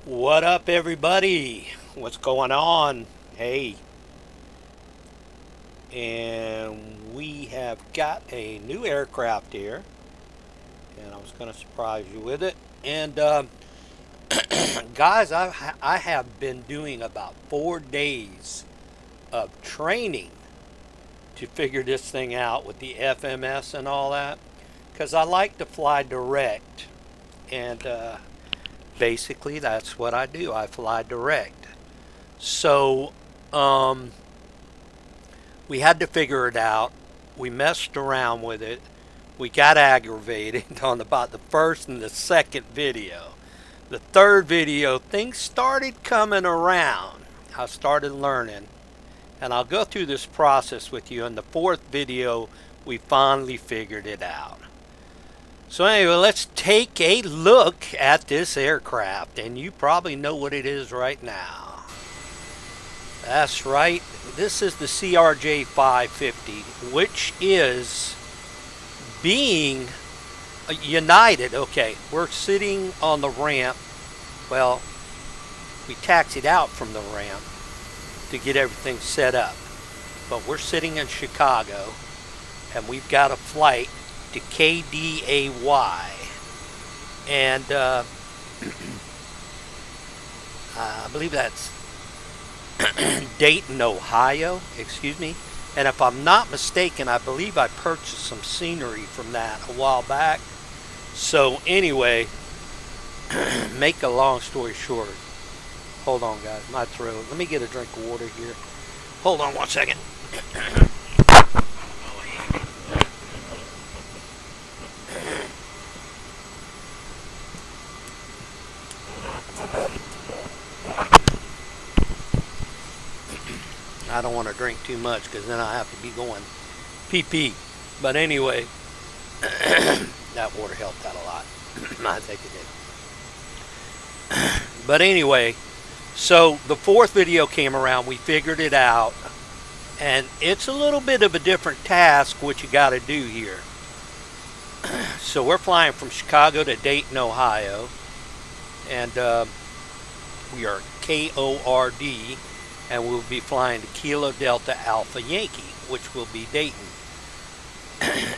What up, everybody? What's going on? Hey, and we have got a new aircraft here, and I was going to surprise you with it. And guys, I have been doing about 4 days of training to figure this thing out with the FMS and all that, because I like to fly direct, and basically that's what I do. I fly direct. So, we had to figure it out. We messed around with it. We got aggravated on about the first and the second video. The third video, things started coming around. I started learning. And I'll go through this process with you. In the fourth video, we finally figured it out. So anyway, let's take a look at this aircraft. And you probably know what it is right now. That's right. This is the CRJ 550, which is being united. Okay, we're sitting on the ramp. Well, we taxied out from the ramp to get everything set up. But we're sitting in Chicago, and we've got a flight to KDAY. And I believe that's Dayton, Ohio, excuse me. And if I'm not mistaken, I believe I purchased some scenery from that a while back. So anyway, make a long story short. Hold on, guys, my throat. Let me get a drink of water here. Hold on 1 second. I don't want to drink too much because then I have to be going pee-pee. But anyway, that water helped out a lot. I think it did. But anyway, so the fourth video came around. We figured it out. And it's a little bit of a different task what you got to do here. So we're flying from Chicago to Dayton, Ohio. And we are KORD. And we'll be flying to Kilo Delta Alpha Yankee, which will be Dayton.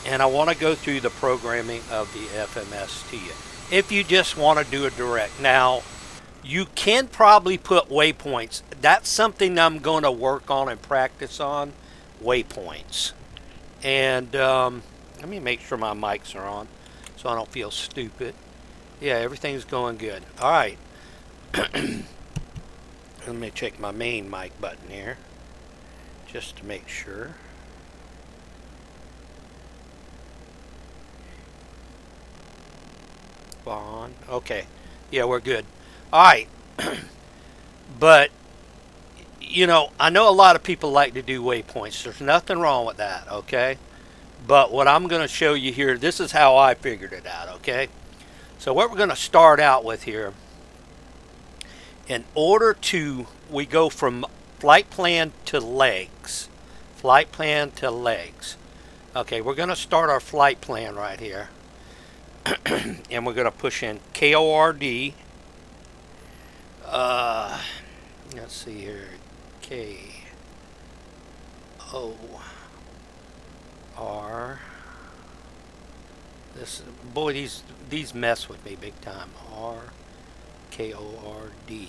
And I want to go through the programming of the FMS to you. If you just want to do it direct. Now, you can probably put waypoints. That's something I'm going to work on and practice on, waypoints. And let me make sure my mics are on so I don't feel stupid. Yeah, everything's going good. All right. Let me check my main mic button here, just to make sure. On. Okay. Yeah, we're good. All right. But, you know, I know a lot of people like to do waypoints. There's nothing wrong with that, okay? But what I'm going to show you here, this is how I figured it out, okay? So what we're going to start out with here, in order to, we go from flight plan to legs. Flight plan to legs. Okay, we're going to start our flight plan right here. And we're going to push in KORD. Let's see here. KOR. This, boy, these mess with me big time. KORD.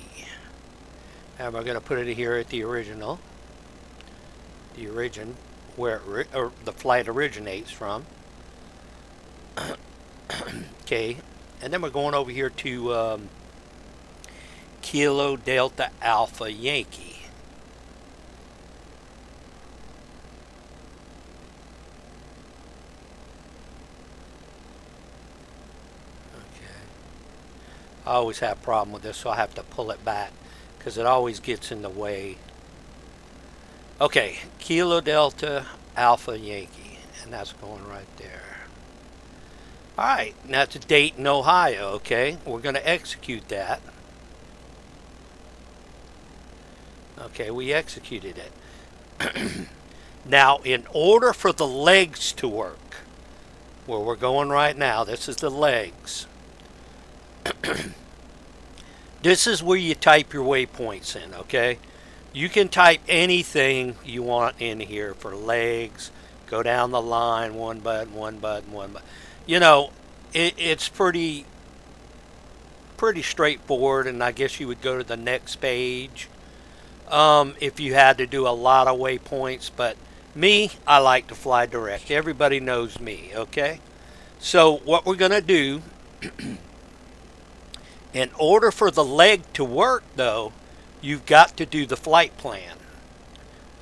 And we're going to put it here at the original. The origin, where the flight originates from. Okay. And then we're going over here to Kilo Delta Alpha Yankee. I always have a problem with this, so I have to pull it back because it always gets in the way. Okay, Kilo Delta Alpha Yankee, and that's going right there. All right, now to Dayton, Ohio. Okay, we're going to execute that. Okay, we executed it. Now, in order for the legs to work, where we're going right now, this is the legs. This is where you type your waypoints in, okay? You can type anything you want in here for legs. Go down the line, one button, one button, one button. You know, it's pretty straightforward, and I guess you would go to the next page if you had to do a lot of waypoints. But me, I like to fly direct. Everybody knows me, okay? So what we're going to do, in order for the leg to work, though, you've got to do the flight plan.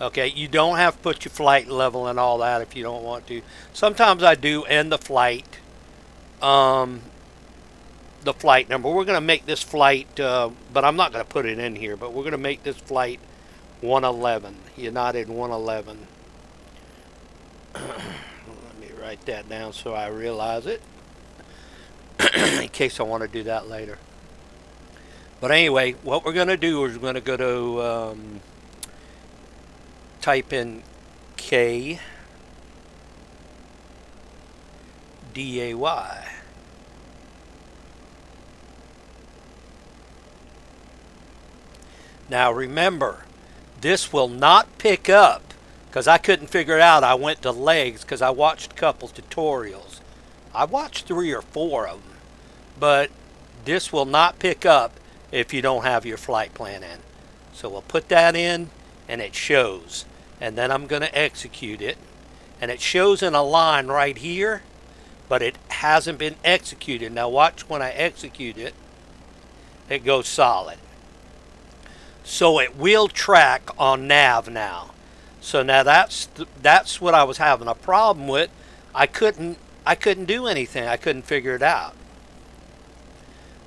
Okay, you don't have to put your flight level and all that if you don't want to. Sometimes I do end the flight number. We're going to make this flight, but I'm not going to put it in here, but we're going to make this flight 111, United 111. Let me write that down so I realize it, in case I want to do that later. But anyway, what we're going to do is we're going to go to type in K DAY. Now remember, this will not pick up, because I couldn't figure it out. I went to legs because I watched a couple tutorials. I watched 3 or 4 of them, but this will not pick up if you don't have your flight plan in. So we'll put that in, and it shows. And then I'm going to execute it. And it shows in a line right here, but it hasn't been executed. Now watch when I execute it, it goes solid. So it will track on nav now. So now that's what I was having a problem with. I couldn't do anything. I couldn't figure it out.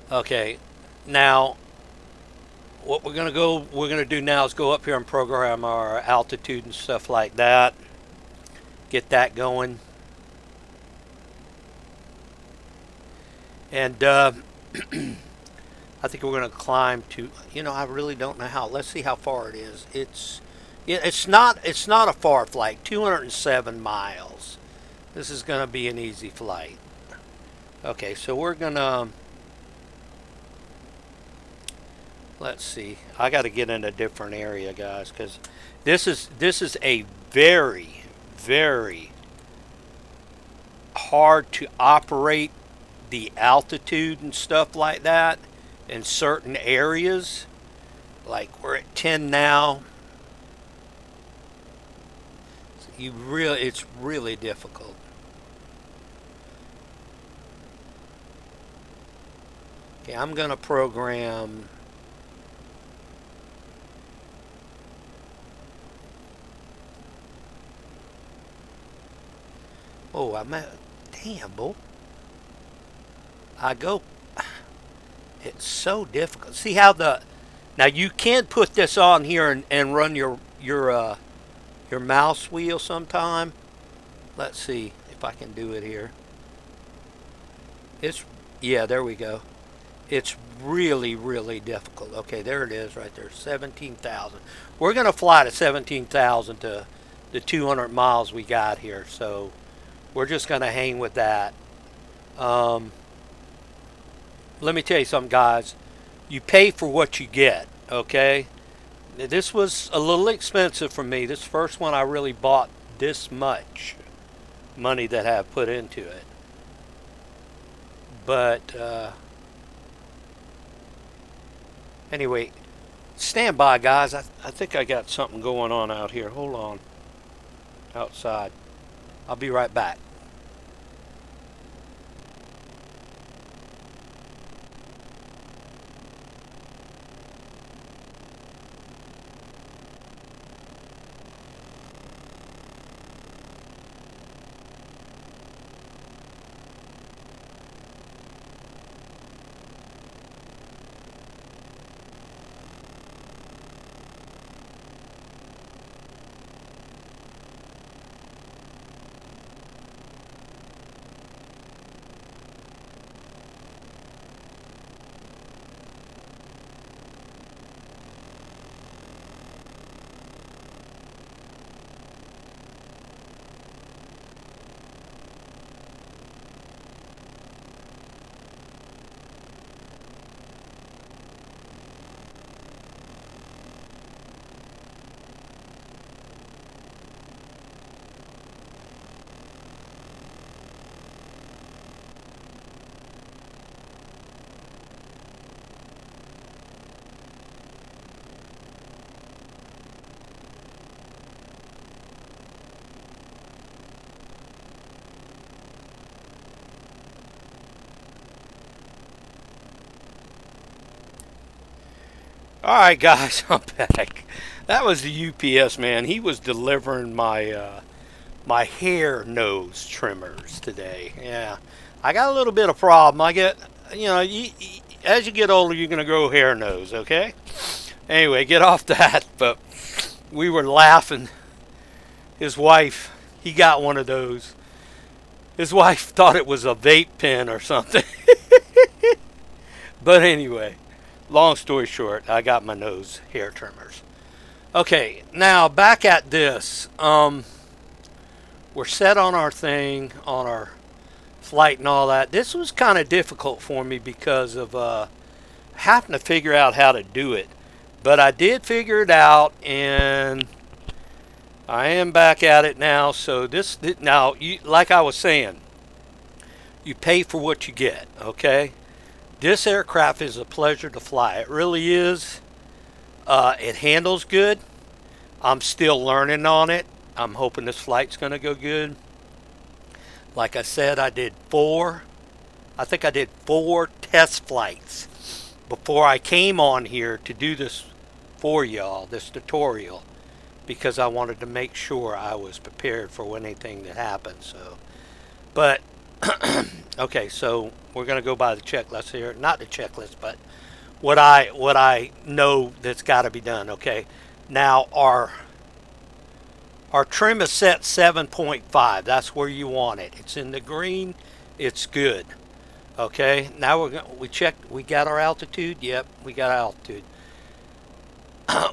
Okay, now what we're going to do now is go up here and program our altitude and stuff like that. Get that going. And I think we're going to climb to, I really don't know how. Let's see how far it is. It's not a far flight, 207 miles. This is going to be an easy flight. Okay, so we're going to, let's see. I got to get in a different area, guys, because this is a very, very hard to operate the altitude and stuff like that in certain areas. Like we're at 10 now. So it's really difficult. Okay, I'm going to program damn, boy. It's so difficult. See how now you can put this on here and run your mouse wheel sometime. Let's see if I can do it here. Yeah, there we go. It's really, really difficult. Okay, there it is right there, 17,000. We're going to fly to 17,000 to the 200 miles we got here. So we're just going to hang with that. Let me tell you something, guys. You pay for what you get, okay? This was a little expensive for me. This first one I really bought this much money that I have put into it. But anyway, stand by, guys. I think I got something going on out here. Hold on. Outside. I'll be right back. Alright guys, I'm back. That was the UPS man. He was delivering my my hair nose trimmers today. Yeah. I got a little bit of problem. I get, as you get older, you're going to grow hair nose, okay? Anyway, get off that. But we were laughing. His wife, he got one of those. His wife thought it was a vape pen or something. But anyway, long story short, I got my nose hair trimmers. Okay, now back at this. We're set on our thing, on our flight and all that. This was kind of difficult for me because of having to figure out how to do it. But I did figure it out, and I am back at it now. So now, like I was saying, you pay for what you get, okay? This aircraft is a pleasure to fly. It really is. It handles good. I'm still learning on it. I'm hoping this flight's going to go good. Like I said, I think I did 4 test flights before I came on here to do this for y'all, this tutorial, because I wanted to make sure I was prepared for anything that happened. So, but okay, so we're going to go by the checklist here. Not the checklist, but what I know that's got to be done. Okay, now our trim is set 7.5. That's where you want it. It's in the green. It's good. Okay. Now we checked. We got our altitude. Yep, we got our altitude.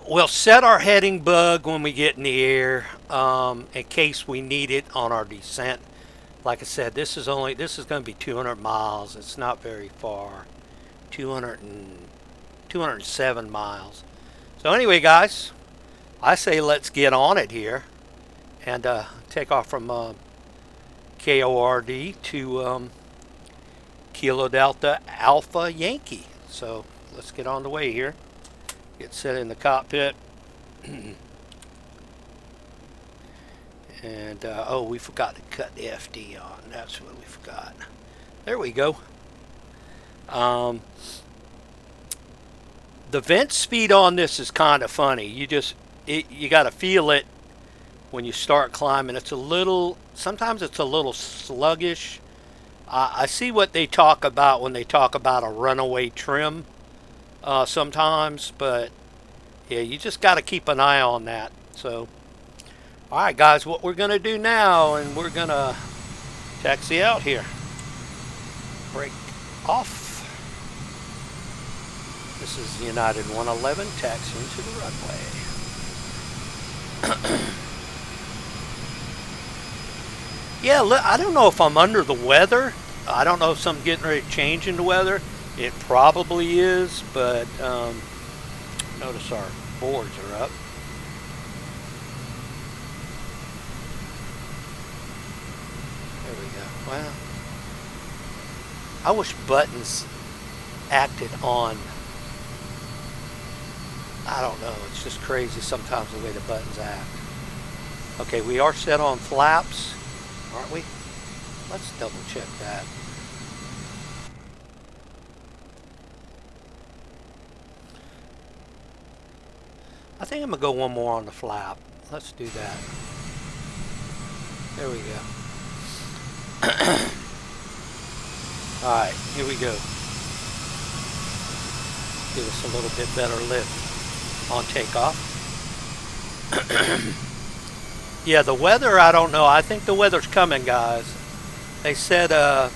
We'll set our heading bug when we get in the air, in case we need it on our descent. Like I said, this is going to be 200 miles. It's not very far. 207 miles. So anyway, guys, I say let's get on it here. And take off from KORD to Kilo Delta Alpha Yankee. So let's get on the way here. Get set in the cockpit. And, oh, we forgot to cut the FD on. That's what we forgot. There we go. The vent speed on this is kind of funny. You got to feel it. When you start climbing, sometimes it's a little sluggish. I see what they talk about when they talk about a runaway trim sometimes, but yeah, you just got to keep an eye on that. So, all right, guys, what we're going to do now, and we're going to taxi out here. Break off. This is United 111, taxiing to the runway. Yeah, I don't know if I'm under the weather. I don't know if something's getting ready to change in the weather. It probably is, but notice our boards are up. There we go. Well, I wish buttons acted on. I don't know. It's just crazy sometimes the way the buttons act. Okay, we are set on flaps. Aren't we? Let's double check that. I think I'm going to go one more on the flap. Let's do that. There we go. Alright, here we go. Give us a little bit better lift on takeoff. Yeah, the weather, I don't know. I think the weather's coming, guys. They said, I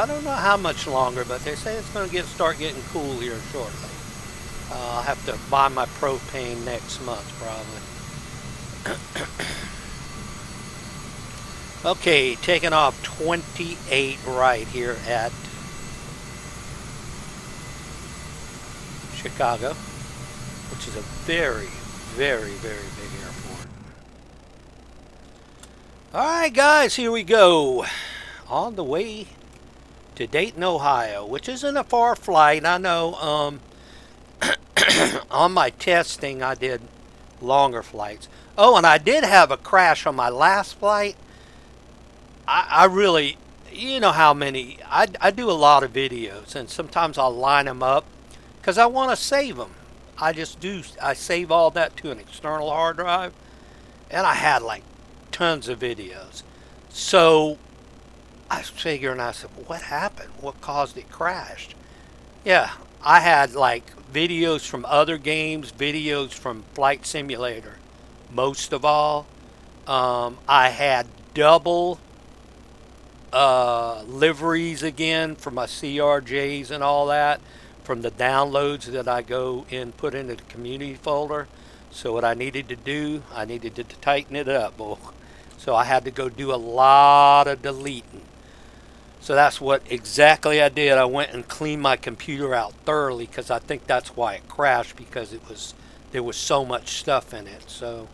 don't know how much longer, but they say it's going to start getting cool here shortly. I'll have to buy my propane next month, probably. Okay, taking off 28 right here at Chicago, which is a very, very, very big airport. Alright guys, here we go. On the way to Dayton, Ohio, which isn't a far flight. I know on my testing I did longer flights. Oh, and I did have a crash on my last flight. I really, you know how many, I do a lot of videos, and sometimes I'll line them up because I want to save them. I just do, I save all that to an external hard drive, and I had like tons of videos. So I was figuring, I said, what happened? What caused it crashed? Yeah, I had like videos from other games, videos from Flight Simulator, most of all. I had double liveries again for my CRJs and all that from the downloads that I go and put into the community folder. So what I needed to do, I needed to tighten it up, boy. So I had to go do a lot of deleting. So that's what exactly I did. I went and cleaned my computer out thoroughly because I think that's why it crashed, because there was so much stuff in it. So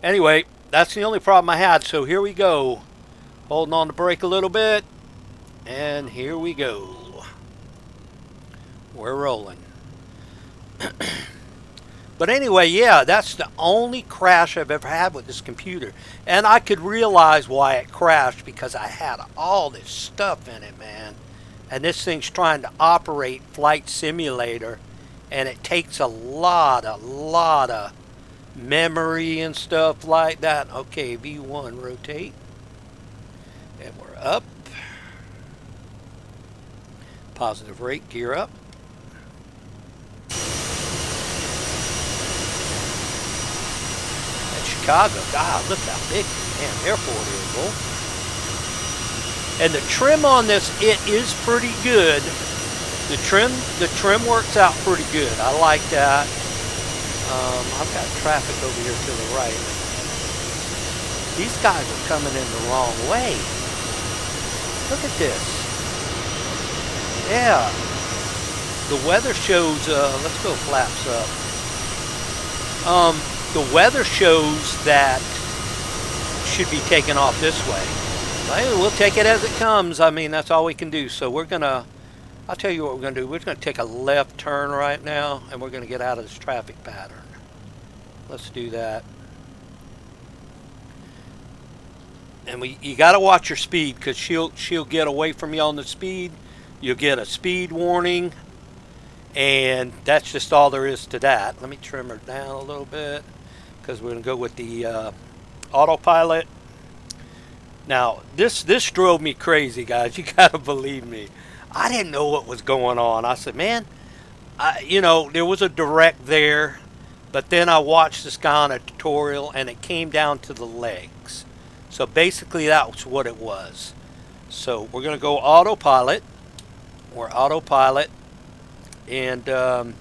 anyway, that's the only problem I had. So here we go. Holding on the brake a little bit, and here we go. We're rolling. But anyway, yeah, that's the only crash I've ever had with this computer. And I could realize why it crashed because I had all this stuff in it, man. And this thing's trying to operate Flight Simulator, and it takes a lot of memory and stuff like that. Okay, V1, rotate. And we're up. Positive rate, gear up. Chicago. God, look how big this damn airport is, boy. And the trim on this, it is pretty good. The trim works out pretty good. I like that. I've got traffic over here to the right. These guys are coming in the wrong way. Look at this. Yeah. The weather shows, let's go flaps up. The weather shows that should be taken off this way. Well, we'll take it as it comes. I mean, that's all we can do. So we're going to, I'll tell you what we're going to do. We're going to take a left turn right now, and we're going to get out of this traffic pattern. Let's do that. And you got to watch your speed, because she'll get away from you on the speed. You'll get a speed warning, and that's just all there is to that. Let me trim her down a little bit, because we're going to go with the autopilot. Now, this drove me crazy, guys. You got to believe me. I didn't know what was going on. I said, man, you know, there was a direct there, but then I watched this guy on a tutorial, and it came down to the legs. So basically, that was what it was. So we're going to go autopilot. We're autopilot. And now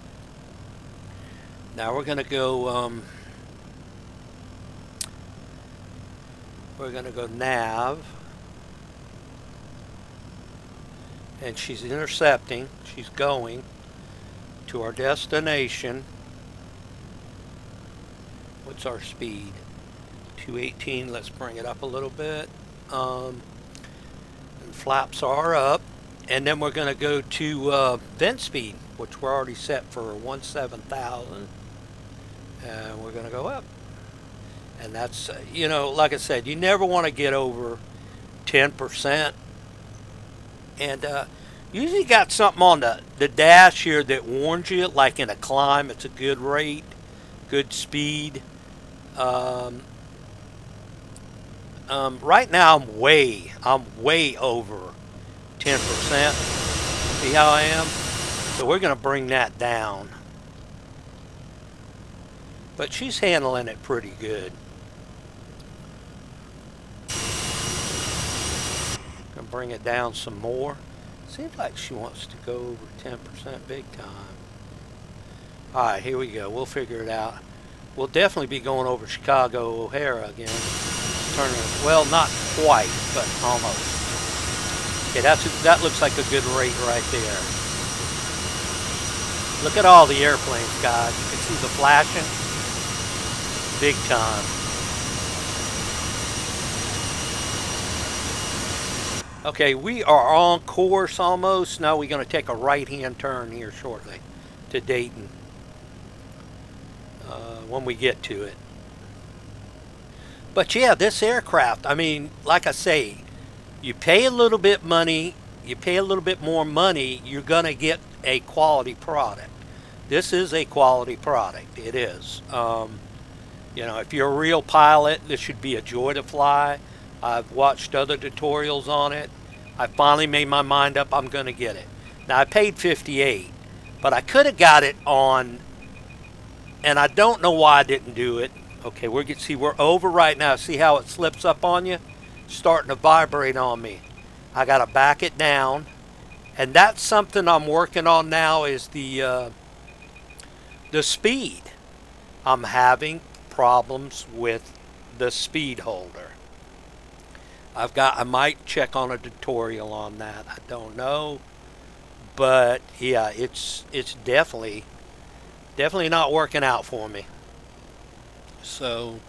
we're going to go... we're going to go nav, and she's intercepting. She's going to our destination. What's our speed? 218. Let's bring it up a little bit. And flaps are up, and then we're going to go to vent speed, which we're already set for 17,000, and we're going to go up. And that's, you know, like I said, you never want to get over 10%. And usually got something on the dash here that warns you, like in a climb, it's a good rate, good speed. Right now I'm way over 10%. See how I am? So we're going to bring that down. But she's handling it pretty good. Gonna bring it down some more. Seems like she wants to go over 10% big time. Alright, here we go. We'll figure it out. We'll definitely be going over Chicago O'Hara again. Turning, well, not quite, but almost. Okay, that looks like a good rate right there. Look at all the airplanes, guys. You can see the flashing. Big time. Okay, we are on course almost. Now we're going to take a right-hand turn here shortly to Dayton when we get to it. But yeah, this aircraft, I mean, like I say, You pay a little bit money, you pay a little bit more money, you're going to get a quality product. This is a quality product. It is. You know, if you're a real pilot, this should be a joy to fly. I've watched other tutorials on it. I finally made my mind up I'm going to get it. Now I paid 58, but I could have got it on, and I don't know why I didn't do it. Okay, we're over right now. See how it slips up on you? Starting to vibrate on me. I got to back it down, and that's something I'm working on now is the speed. I'm having problems with the speed holder. I might check on a tutorial on that. I don't know, but yeah, it's definitely not working out for me. So,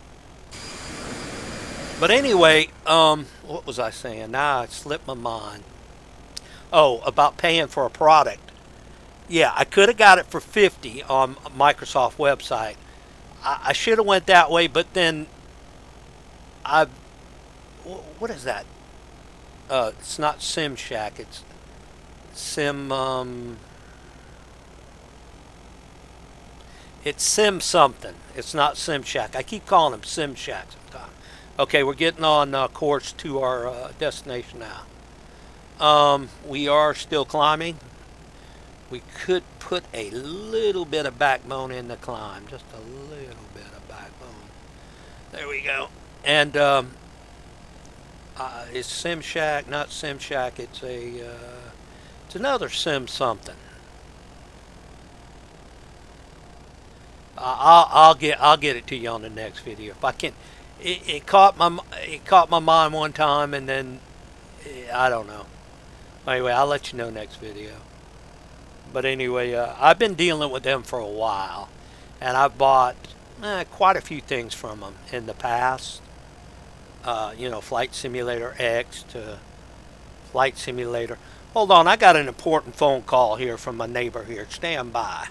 but anyway, what was I saying? Now it slipped my mind. Oh, about paying for a product. Yeah, I could have got it for 50 on Microsoft website. I should have went that way, but then what is that? It's not Sim Shack. It's Sim. It's Sim something. It's not Sim Shack. I keep calling them Sim Shack sometimes. Okay, we're getting on course to our destination now. We are still climbing. We could put a little bit of backbone in the climb. Just a little bit of backbone. There we go. And it's Sim Shack, not Sim Shack. It's it's another Sim something. I'll get it to you on the next video if I can. It caught my mind one time, and then I don't know. Anyway, I'll let you know next video. But anyway, I've been dealing with them for a while, and I've bought quite a few things from them in the past. You know, Flight Simulator X to Flight Simulator. Hold on, I got an important phone call here from my neighbor here. Stand by.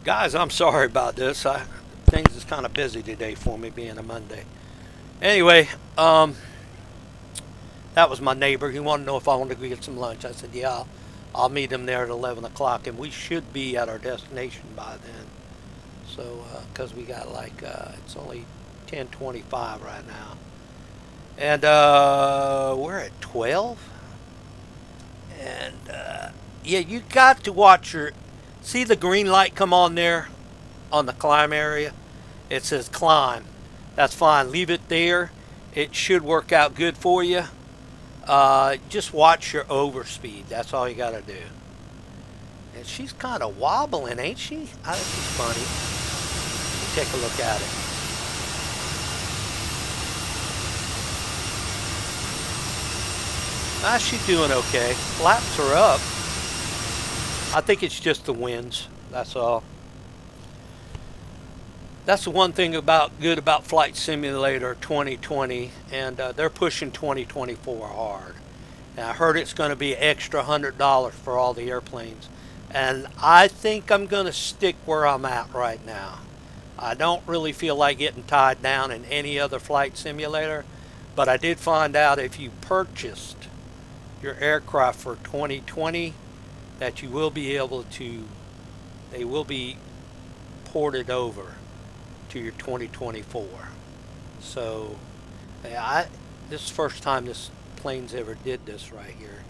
Guys, I'm sorry about this. Things is kind of busy today for me, being a Monday. Anyway, that was my neighbor. He wanted to know if I wanted to go get some lunch. I said, yeah, I'll meet him there at 11 o'clock, and we should be at our destination by then. So, because we got like, it's only 10:25 right now. And we're at 12. And, yeah, you got to watch your... See the green light come on there on the climb area? It says climb. That's fine. Leave it there. It should work out good for you. Just watch your overspeed. That's all you got to do. And she's kind of wobbling, ain't she? I think she's funny. Take a look at it. She's doing okay. Flaps are up. I think it's just the winds. That's all. That's the one thing good about Flight Simulator 2020, and they're pushing 2024 hard. And I heard it's going to be extra $100 for all the airplanes, and I think I'm going to stick where I'm at right now. I don't really feel like getting tied down in any other flight simulator, but I did find out if you purchased your aircraft for 2020, that you will be able to, they will be ported over to your 2024. So, this is the first time this plane's ever did this right here.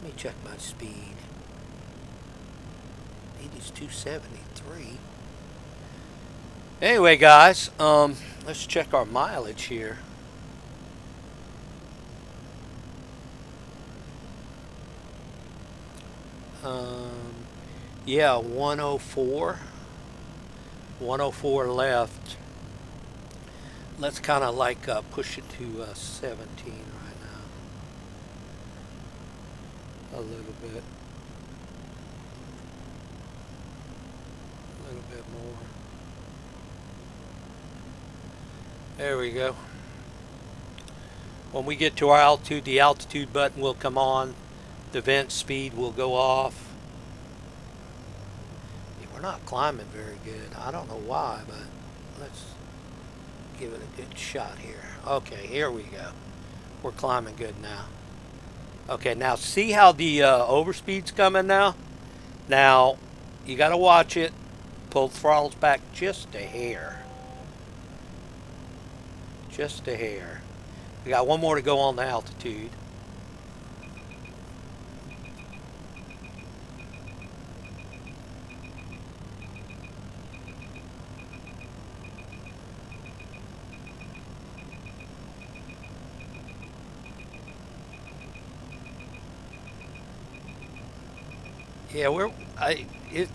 Let me check my speed. Speed is 273. Anyway, guys, let's check our mileage here. Yeah, 104. 104 left. Let's kind of like push it to 17 right now. A little bit. A little bit more. There we go. When we get to our altitude, the altitude button will come on. The vent speed will go off. We're not climbing very good. I don't know why, but let's give it a good shot here. Okay, here we go. We're climbing good now. Okay, now see how the overspeed's coming now? Now, you got to watch it. Pull the throttles back just a hair. Just a hair. We got one more to go on the altitude. Yeah,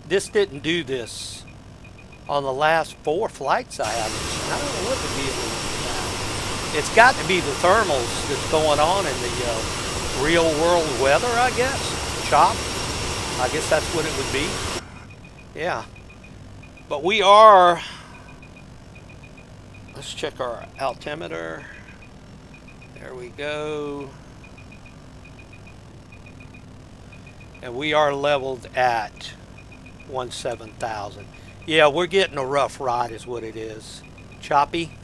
this didn't do this on the last 4 flights I had. I don't know what the deal is. It's got to be the thermals that's going on in the real world weather, I guess. Chop. I guess that's what it would be. Yeah. But we are. Let's check our altimeter. There we go. And we are leveled at 17,000. Yeah, we're getting a rough ride is what it is. Choppy.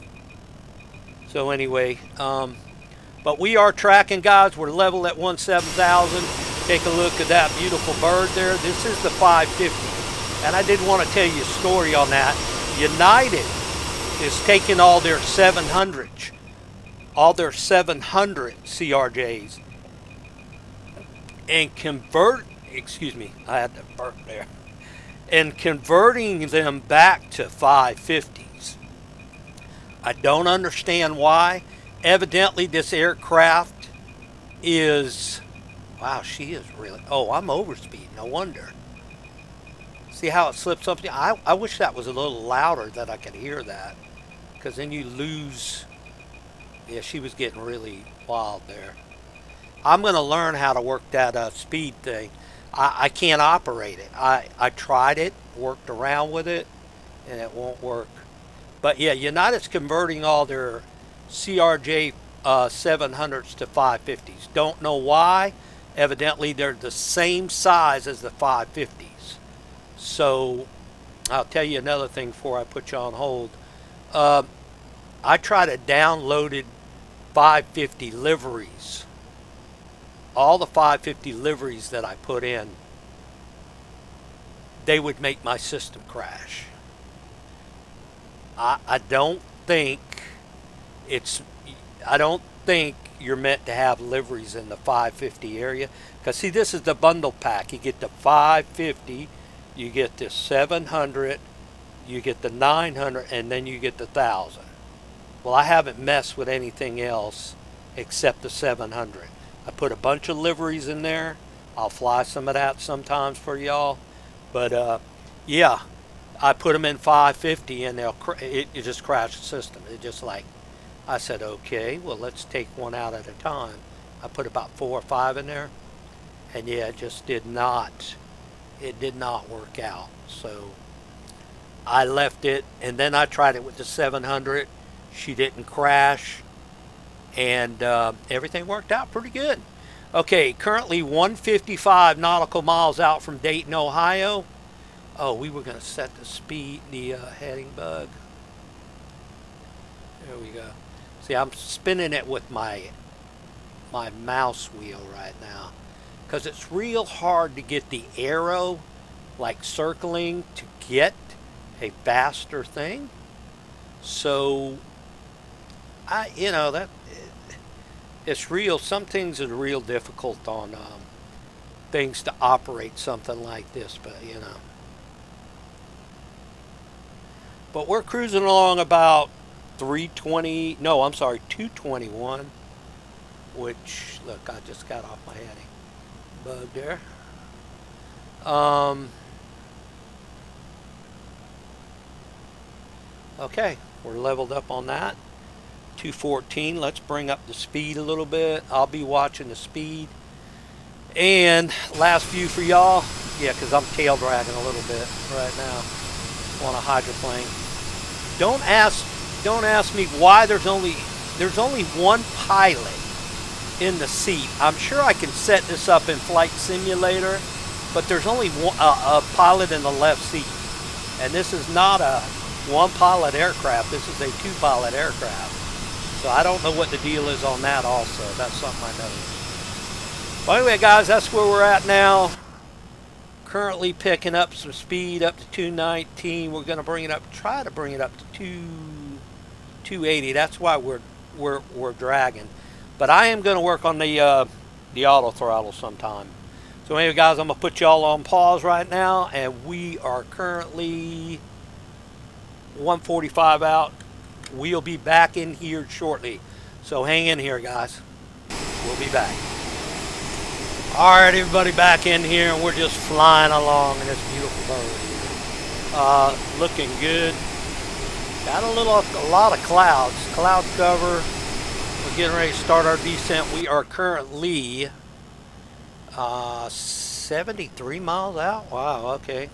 So anyway, but we are tracking, guys. We're leveled at 17,000. Take a look at that beautiful bird there. This is the 550. And I did want to tell you a story on that. United is taking all their 700 CRJs and I had to burp there, and converting them back to 550s. I don't understand why. Evidently this aircraft is, wow, she is really, oh, I'm overspeed, no wonder. See how it slips up? I wish that was a little louder that I could hear that, because then you lose. Yeah, she was getting really wild there. I'm going to learn how to work that speed thing. I can't operate it. I tried it, worked around with it, and it won't work. But yeah, United's converting all their CRJ 700s to 550s. Don't know why. Evidently, they're the same size as the 550s. So I'll tell you another thing before I put you on hold. I tried a downloaded 550 liveries. All the 550 liveries that I put in, they would make my system crash. I don't think you're meant to have liveries in the 550 area. Because see, this is the bundle pack. You get the 550, you get the 700, you get the 900, and then you get the 1000. Well, I haven't messed with anything else except the 700. I put a bunch of liveries in there. I'll fly some of that sometimes for y'all. But yeah, I put them in 550 and it just crashed the system. It just like, I said, okay, well, let's take one out at a time. I put about 4 or 5 in there. And yeah, it just did not work out. So I left it, and then I tried it with the 700. She didn't crash. And everything worked out pretty good. Okay, currently 155 nautical miles out from Dayton, Ohio. Oh, we were going to set the speed, the heading bug. There we go. See, I'm spinning it with my mouse wheel right now, because it's real hard to get the arrow, like circling, to get a faster thing. So, it's real. Some things are real difficult on things to operate something like this, but But we're cruising along about 320. No, I'm sorry, 221. Which, look, I just got off my heading. Bug there. Okay, we're leveled up on that. 214. Let's bring up the speed a little bit. I'll be watching the speed. And last view for y'all. Yeah, because I'm tail dragging a little bit right now on a hydroplane. Don't ask me why there's only one pilot in the seat. I'm sure I can set this up in Flight Simulator, but there's only a pilot in the left seat. And this is not a one pilot aircraft. This is a two pilot aircraft. So I don't know what the deal is on that also. That's something I know. Well, anyway, guys, that's where we're at now. Currently picking up some speed up to 219. We're going to try to bring it up to 280. That's why we're dragging. But I am going to work on the auto throttle sometime. So anyway, guys, I'm going to put y'all on pause right now, and we are currently 145 out. We'll be back in here shortly. So hang in here, guys. We'll be back. All right, everybody, back in here, and we're just flying along in this beautiful bird here. Looking good. Got a lot of clouds. Cloud cover. We're getting ready to start our descent. We are currently 73 miles out. Wow, okay.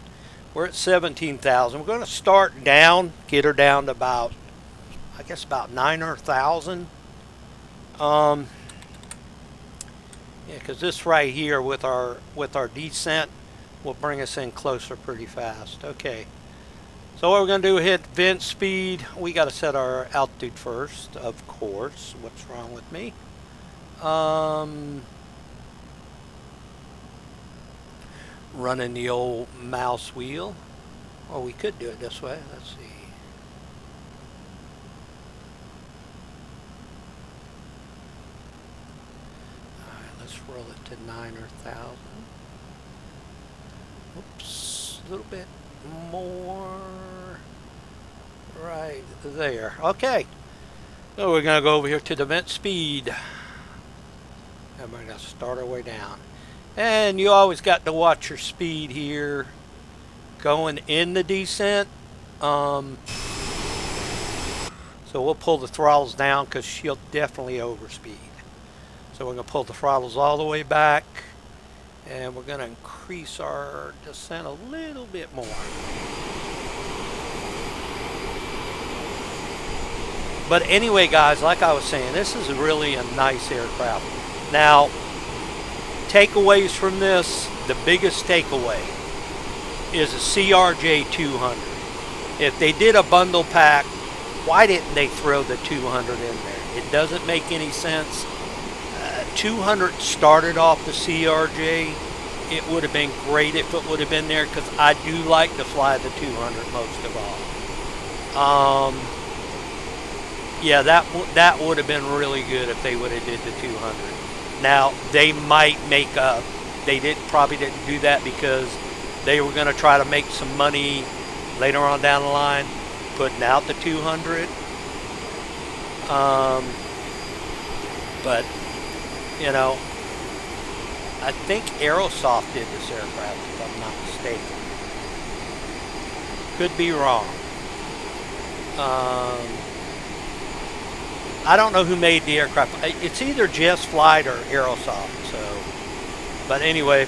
We're at 17,000. We're going to start down, get her down to about, I guess, about 9,000. Yeah, because this right here with our descent will bring us in closer pretty fast. Okay. So what we're going to do, hit vent speed. We got to set our altitude first, of course. What's wrong with me? Running the old mouse wheel. Or we could do it this way. Let's see. Alright, let's roll it to 9,000. Oops, a little bit more. Right there. Okay. So we're going to go over here to the vent speed. And we're going to start our way down. And you always got to watch your speed here going in the descent. So we'll pull the throttles down because she'll definitely overspeed. So we're going to pull the throttles all the way back. And we're going to increase our descent a little bit more. But anyway, guys, like I was saying, this is really a nice aircraft. Now, takeaways from this, the biggest takeaway is a CRJ 200. If they did a bundle pack, why didn't they throw the 200 in there? It doesn't make any sense. 200 started off the CRJ. It would have been great if it would have been there because I do like to fly the 200 most of all. Yeah, that would have been really good if they would have did the 200. Now they might make probably didn't do that because they were going to try to make some money later on down the line, putting out the 200. But you know, I think Aerosoft did this aircraft, if I'm not mistaken. Could be wrong. I don't know who made the aircraft. It's either Just Flight or Aerosoft. So, but anyway,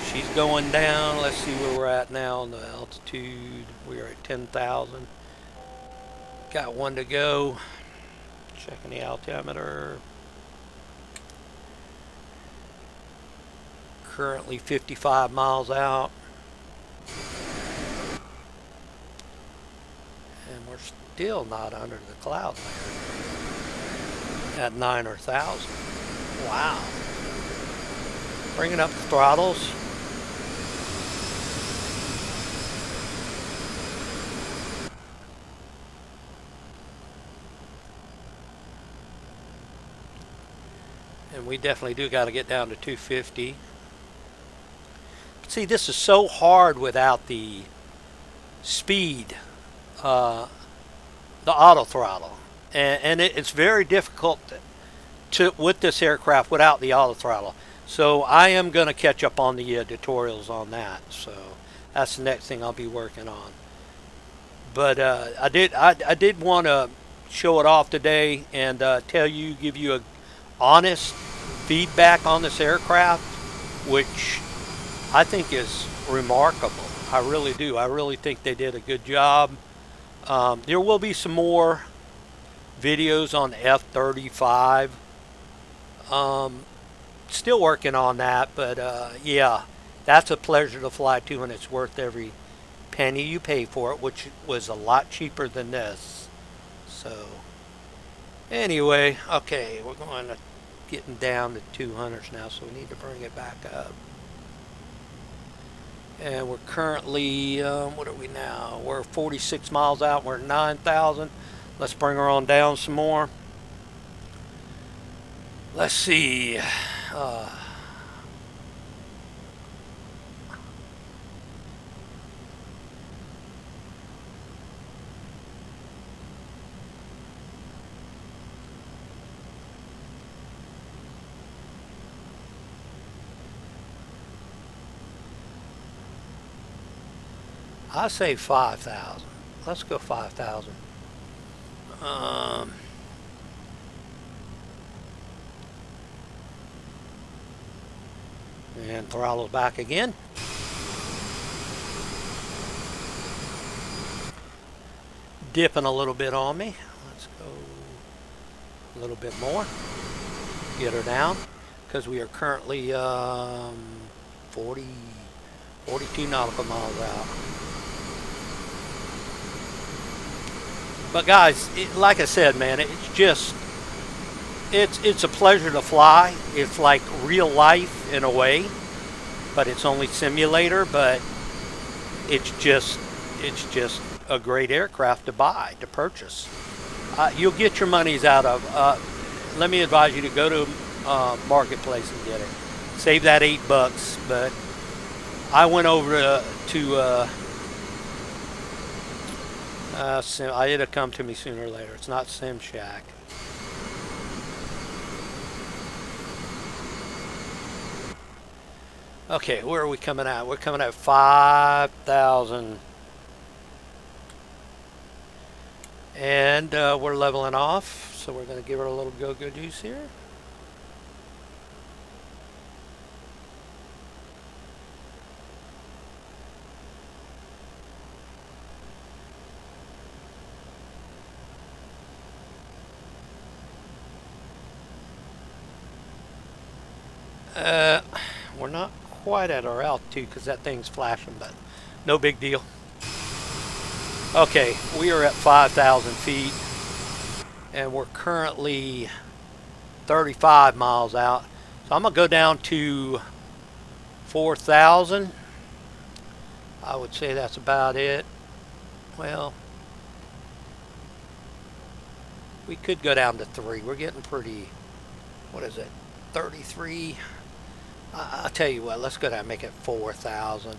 she's going down. Let's see where we're at now on the altitude. We are at 10,000. Got one to go. Checking the altimeter. Currently 55 miles out. And we're still not under the cloud layer. At 9,000. Wow. Bringing up the throttles. And we definitely do got to get down to 250. See, this is so hard without the speed, the auto throttle, and it's very difficult to with this aircraft without the auto throttle. So I am going to catch up on the tutorials on that. So that's the next thing I'll be working on. But I did want to show it off today and give you a honest feedback on this aircraft, which I think is remarkable. I really do. I really think they did a good job. There will be some more videos on the F-35. Still working on that, but yeah, that's a pleasure to fly to, and it's worth every penny you pay for it, which was a lot cheaper than this. So anyway, okay, we're going to getting down to 200s now, so we need to bring it back up. And we're currently, what are we now? We're 46 miles out. We're at 9,000. Let's bring her on down some more. Let's see. I say 5,000. Let's go 5,000. And throttle back again. Dipping a little bit on me. Let's go a little bit more. Get her down, because we are currently 42 nautical miles out. But guys, like I said, man, it's a pleasure to fly. It's like real life in a way, but it's only simulator. But it's just a great aircraft to buy, to purchase. You'll get your monies out of. Let me advise you to go to Marketplace and get it. Save that $8, but I went over to it'll come to me sooner or later. It's not Sim Shack. Okay, where are we coming at? We're coming at 5,000. And we're leveling off, so we're going to give her a little go-go juice here. We're not quite at our altitude because that thing's flashing, but no big deal. Okay, we are at 5,000 feet, and we're currently 35 miles out. So I'm going to go down to 4,000. I would say that's about it. Well, we could go down to 3. We're getting pretty, what is it, 33? I'll tell you what, let's go down and make it 4,000.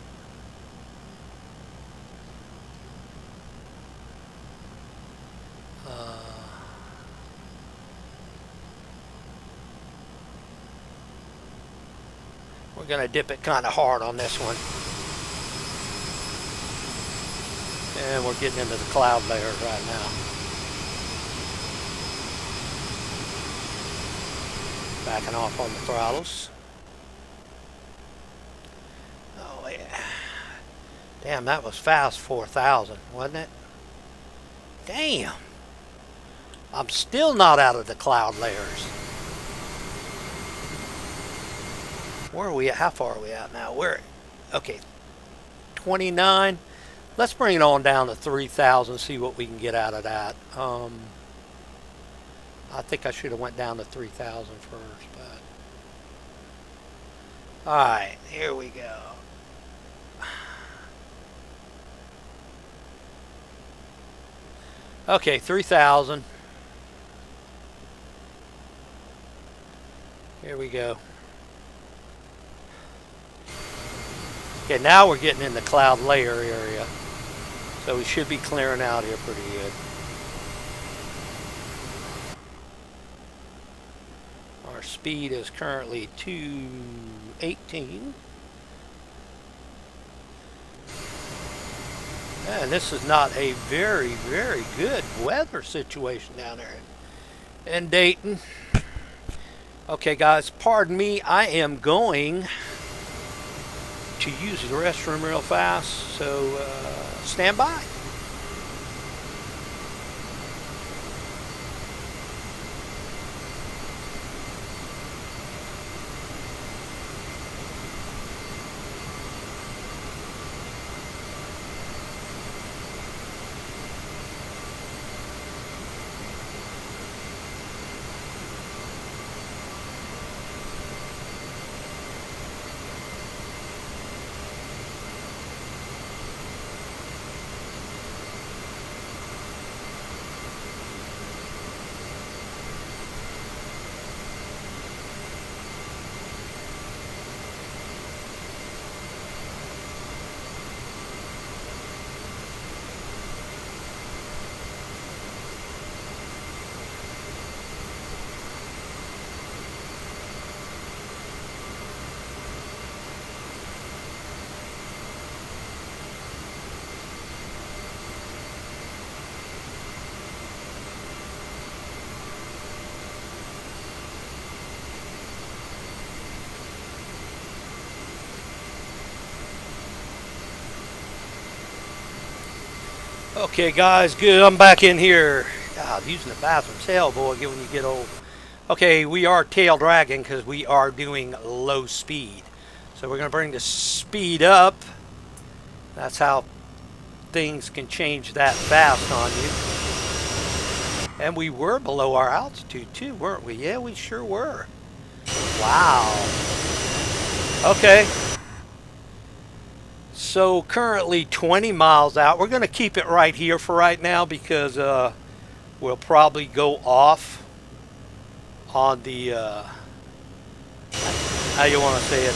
We're going to dip it kind of hard on this one. And we're getting into the cloud layers right now. Backing off on the throttles. Oh yeah. Damn, that was fast 4,000, wasn't it? Damn. I'm still not out of the cloud layers. Where are we at? How far are we at now? We're, okay, 29. Let's bring it on down to 3,000, see what we can get out of that. I think I should have went down to 3,000 first, but... Alright, here we go. Okay, 3,000. Here we go. Okay, now we're getting in the cloud layer area. So we should be clearing out here pretty good. Our speed is currently 218. And this is not a very, very good weather situation down there in Dayton. Okay, guys, pardon me. I am going to use the restroom real fast, so stand by. Okay, guys, good. I'm back in here. God, using the bathroom's hell, boy, when you get old. Okay, we are tail dragging because we are doing low speed. So we're going to bring the speed up. That's how things can change that fast on you. And we were below our altitude too, weren't we? Yeah, we sure were. Wow. Okay. So currently 20 miles out. We're going to keep it right here for right now because we'll probably go off on the, how you want to say it,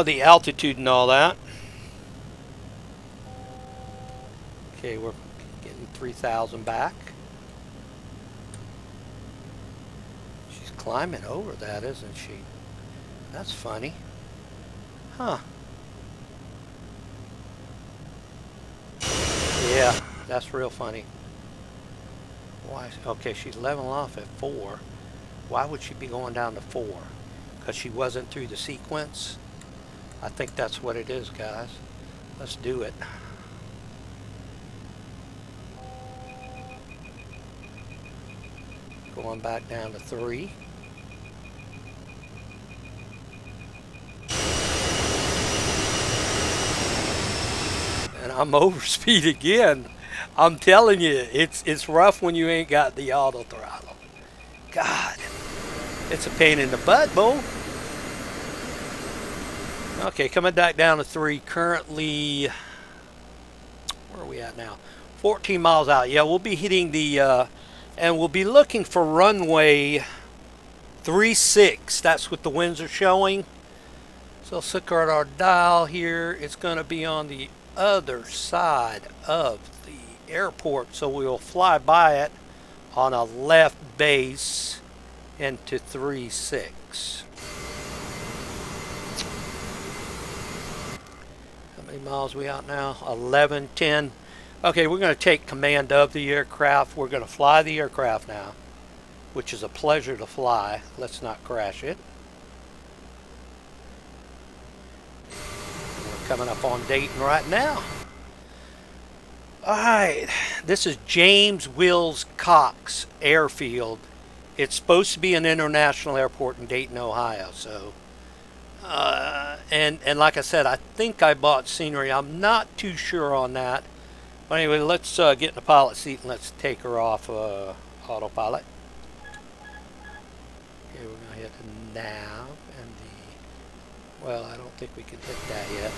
the altitude and all that. Okay, we're getting 3,000 back. She's climbing over that, isn't she? That's funny. Huh. Yeah, that's real funny. Why? Okay, she's leveling off at 4. Why would she be going down to 4? Because she wasn't through the sequence? I think that's what it is, guys. Let's do it. Going back down to 3. And I'm over speed again. I'm telling you, it's rough when you ain't got the auto throttle. God, it's a pain in the butt, Bo. Okay, coming back down to 3. Currently, where are we at now? 14 miles out. Yeah, we'll be hitting the, and we'll be looking for runway 36. That's what the winds are showing. So let's look at our dial here. It's going to be on the other side of the airport, so we'll fly by it on a left base into 36. How many miles are we out now? 11, 10. Okay, we're going to take command of the aircraft. We're going to fly the aircraft now, which is a pleasure to fly. Let's not crash it. Coming up on Dayton right now. Alright, this is James Wills Cox Airfield. It's supposed to be an international airport in Dayton, Ohio. So, and like I said, I think I bought scenery. I'm not too sure on that. But anyway, let's get in the pilot seat and let's take her off autopilot. Okay, we're going to hit the nav and the... Well, I don't think we can hit that yet.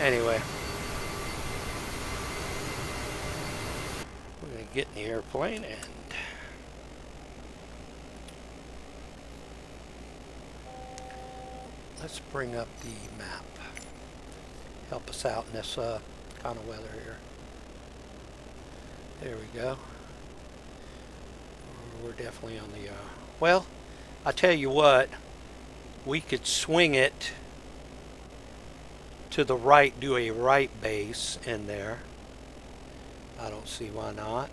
Anyway. We're going to get in the airplane and... Let's bring up the map. help us out in this kind of weather here. There we go. We're definitely on the, well, I tell you what, we could swing it to the right, do a right base in there. I don't see why not.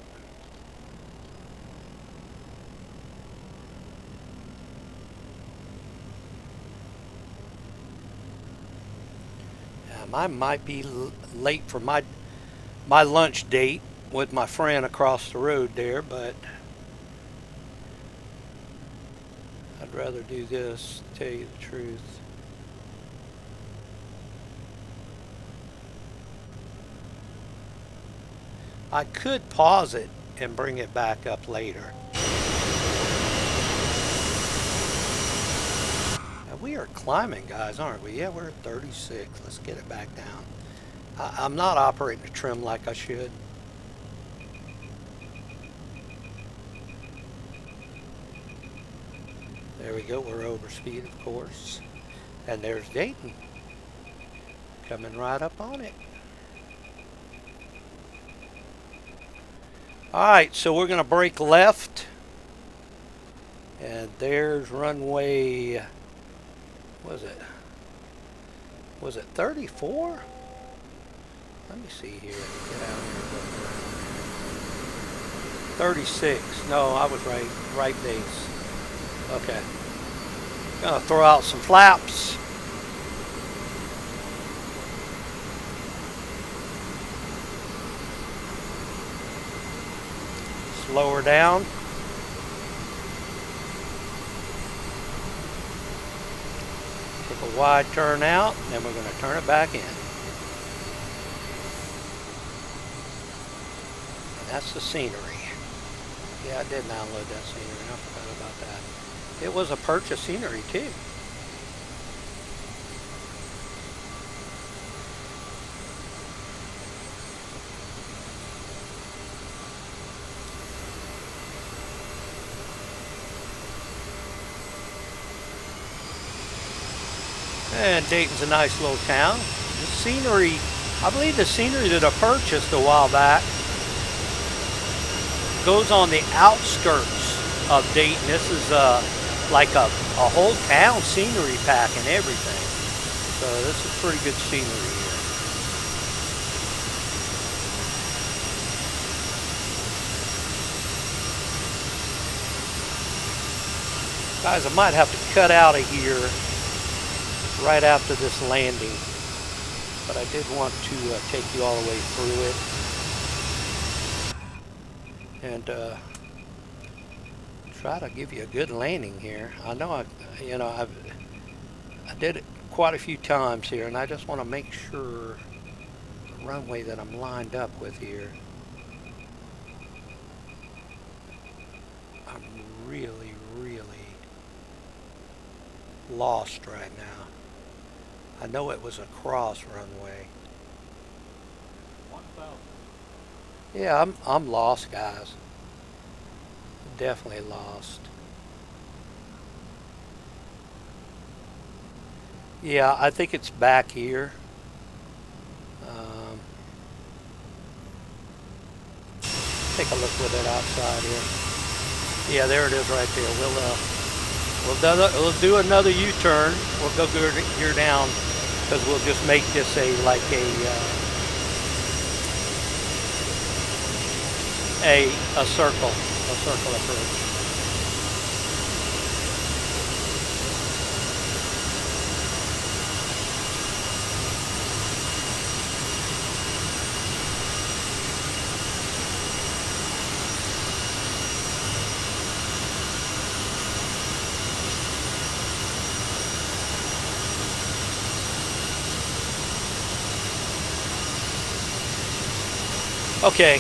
I might be late for my lunch date with my friend across the road there, but I'd rather do this, to tell you the truth. I could pause it and bring it back up later. We are climbing, guys, aren't we? Yeah, we're at 36. Let's get it back down. I'm not operating the trim like I should. There we go. We're over speed, of course. And there's Dayton. Coming right up on it. Alright, so we're going to break left. And there's runway... Was it 34? Let me see here. Get out here. 36. No, I was right. Right base. Okay. Gonna throw out some flaps. Slow her down. A wide turn out, and then we're going to turn it back in. And that's the scenery. Yeah, I did download that scenery. I forgot about that. It was a purchase scenery too. And Dayton's a nice little town. The scenery, I believe the scenery that I purchased a while back goes on the outskirts of Dayton. This is like a whole town scenery pack and everything. So this is pretty good scenery here. Guys, I might have to cut out of here right after this landing, but I did want to take you all the way through it and try to give you a good landing here. I know I did it quite a few times here, and I just want to make sure the runway that I'm lined up with here. I'm really lost right now. I know it was a cross runway. 1,000. Yeah, I'm lost, guys. Definitely lost. Yeah, I think it's back here. Take a look with it outside here. Yeah, there it is right there. We'll do another U-turn. We'll go gear down because we'll just make this a circle approach. Okay,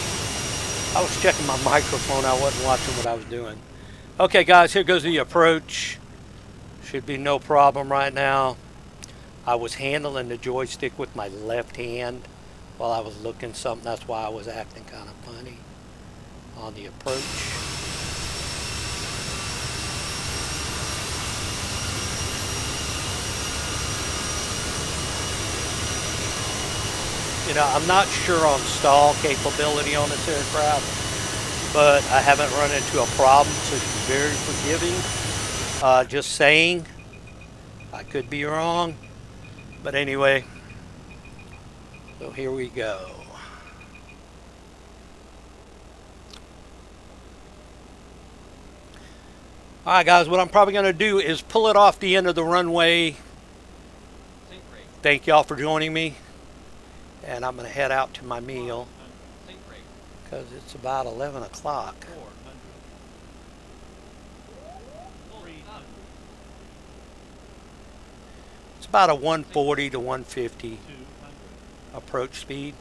I was checking my microphone. I wasn't watching what I was doing. Okay, guys, here goes the approach. Should be no problem right now. I was handling the joystick with my left hand while I was looking something. That's why I was acting kind of funny on the approach. You know, I'm not sure on stall capability on this aircraft, but I haven't run into a problem, so she's very forgiving. Just saying, I could be wrong. But anyway, so here we go. Alright guys, what I'm probably going to do is pull it off the end of the runway. Thank y'all for joining me. And I'm going to head out to my meal because it's about 11 o'clock. It's about a 140 to 150 approach speed.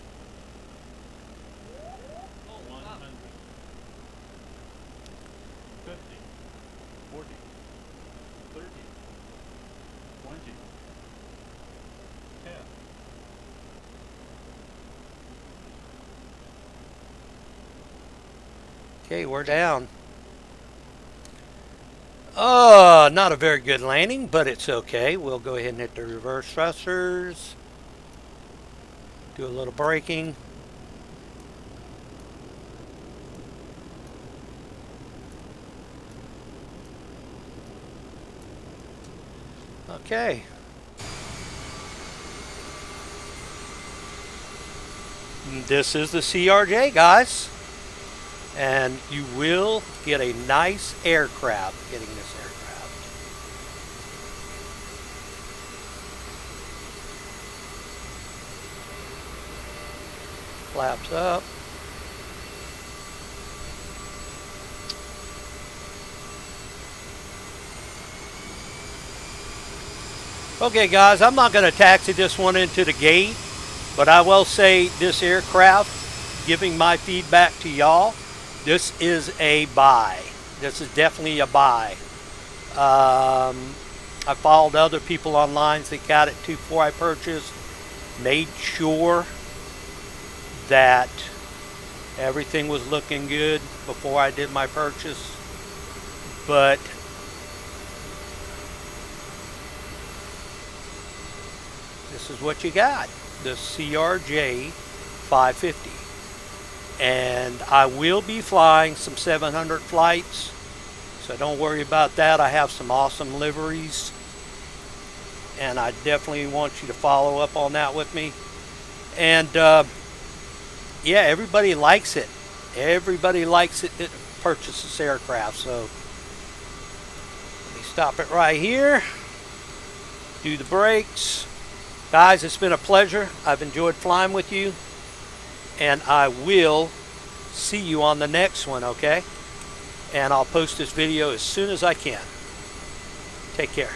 Okay, we're down. Not a very good landing, but it's okay. We'll go ahead and hit the reverse thrusters. Do a little braking. Okay. This is the CRJ, guys. And you will get a nice aircraft getting this aircraft. Flaps up. Okay guys, I'm not going to taxi this one into the gate, but I will say this aircraft, giving my feedback to y'all, this is a buy. This is definitely a buy. I followed other people online that got it too before I purchased. Made sure that everything was looking good before I did my purchase. But this is what you got. The CRJ 550. And I will be flying some 700 flights, so don't worry about that. I have some awesome liveries, and I definitely want you to follow up on that with me. And yeah, everybody likes it. Everybody likes it that purchase this aircraft. So let me stop it right here. Do the brakes. Guys, it's been a pleasure. I've enjoyed flying with you. And I will see you on the next one, okay? And I'll post this video as soon as I can. Take care.